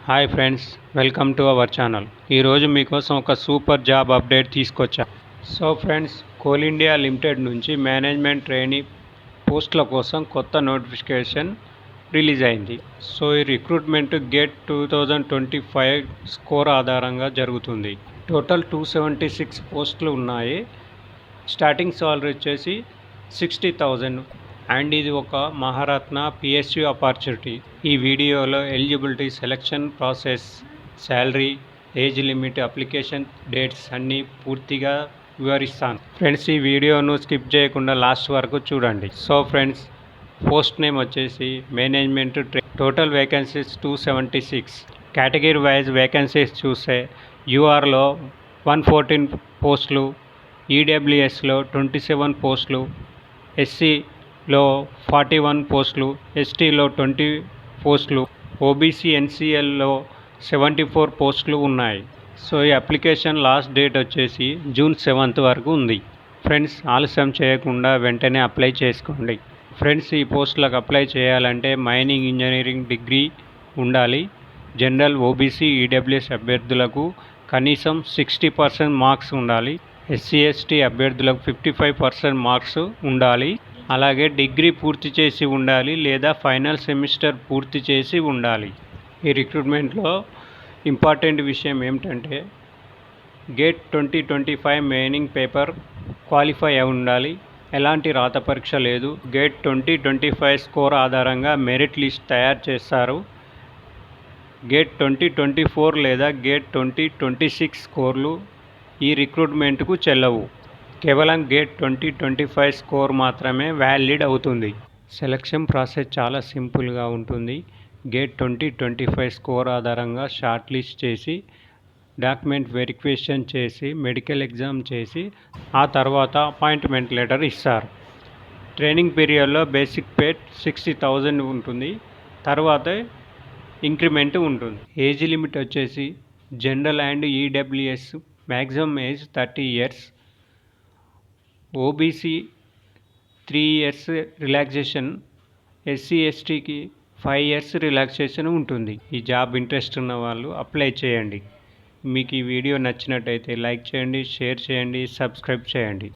Hi friends, welcome to our channel. ఈరోజు మీకోసం ఒక సూపర్ జాబ్ అప్డేట్ తీసుకొచ్చా. So friends, coal India limited నుంచి మేనేజ్మెంట్ ట్రైనీ పోస్టుల కోసం కొత్త నోటిఫికేషన్ రిలీజ్ అయింది. సో ఈ రిక్రూట్మెంట్ గేట్ 2025 స్కోర్ ఆధారంగా జరుగుతుంది. టోటల్ 276 పోస్టులు ఉన్నాయి. స్టార్టింగ్ సాలరీ వచ్చేసి 60,000 అండ్ ఇది ఒక మహారత్న పిఎస్యు ఆపర్చునిటీ. ఈ వీడియోలో eligibility, selection process, salary, age limit, application dates అన్నీ పూర్తిగా వివరిస్తాను. ఫ్రెండ్స్, ఈ వీడియోను స్కిప్ చేయకుండా లాస్ట్ వరకు చూడండి. సో ఫ్రెండ్స్, పోస్ట్ నేమ్ వచ్చేసి management total vacancies 276. Category wise vacancies చూస్తే యూఆర్లో 114 పోస్టులు, ఈడబ్ల్యూఎస్లో 27 పోస్టులు, ఎస్సీలో 41 పోస్టులు, ఎస్టీలో 20 పోస్టులు, ఓబీసీ ఎన్సీఎల్లో 74 పోస్టులు ఉన్నాయి. సో ఈ అప్లికేషన్ లాస్ట్ డేట్ వచ్చేసి జూన్ 7th వరకు ఉంది. ఫ్రెండ్స్, ఆలస్యం చేయకుండా వెంటనే అప్లై చేసుకోండి. ఫ్రెండ్స్, ఈ పోస్టులకు అప్లై చేయాలంటే మైనింగ్ ఇంజనీరింగ్ డిగ్రీ ఉండాలి. జనరల్, ఓబీసీ, ఈడబ్ల్యూఎస్ అభ్యర్థులకు కనీసం 60% మార్క్స్ ఉండాలి. ఎస్సీ ఎస్టీ అభ్యర్థులకు 55% మార్క్స్ ఉండాలి. అలాగే డిగ్రీ పూర్తి చేసి ఉండాలి లేదా ఫైనల్ సెమిస్టర్ పూర్తి చేసి ఉండాలి. ఈ రిక్రూట్మెంట్లో ఇంపార్టెంట్ విషయం ఏమిటంటే గేట్ 2025 మెయినింగ్ పేపర్ క్వాలిఫై అయి ఉండాలి. ఎలాంటి రాత పరీక్ష లేదు. గేట్ 2025 స్కోర్ ఆధారంగా మెరిట్ లిస్ట్ తయారు చేస్తారు. గేట్ 2024 లేదా గేట్ 2026 స్కోర్లు ఈ రిక్రూట్మెంట్కు చెల్లవు. కేవలం గేట్ 2025 స్కోర్ మాత్రమే వ్యాలిడ్ అవుతుంది. సెలక్షన్ ప్రాసెస్ చాలా సింపుల్గా ఉంటుంది. గేట్ 2025 స్కోర్ ఆధారంగా షార్ట్ లిస్ట్ చేసి, డాక్యుమెంట్ వెరిఫికేషన్ చేసి, మెడికల్ ఎగ్జామ్ చేసి ఆ తర్వాత అపాయింట్మెంట్ లెటర్ ఇస్తారు. ట్రైనింగ్ పీరియడ్లో బేసిక్ పే 60,000 ఉంటుంది. తర్వాత ఇంక్రిమెంట్ ఉంటుంది. ఏజ్ లిమిట్ వచ్చేసి general and EWS maximum age 30 years, OBC 3 years relaxation, SC ఎస్టీకి 5 years రిలాక్సేషన్ ఉంటుంది. ఈ జాబ్ ఇంట్రెస్ట్ ఉన్న వాళ్ళు అప్లై చేయండి. మీకు ఈ వీడియో నచ్చినట్టయితే లైక్ చేయండి, షేర్ చేయండి, సబ్స్క్రైబ్ చేయండి.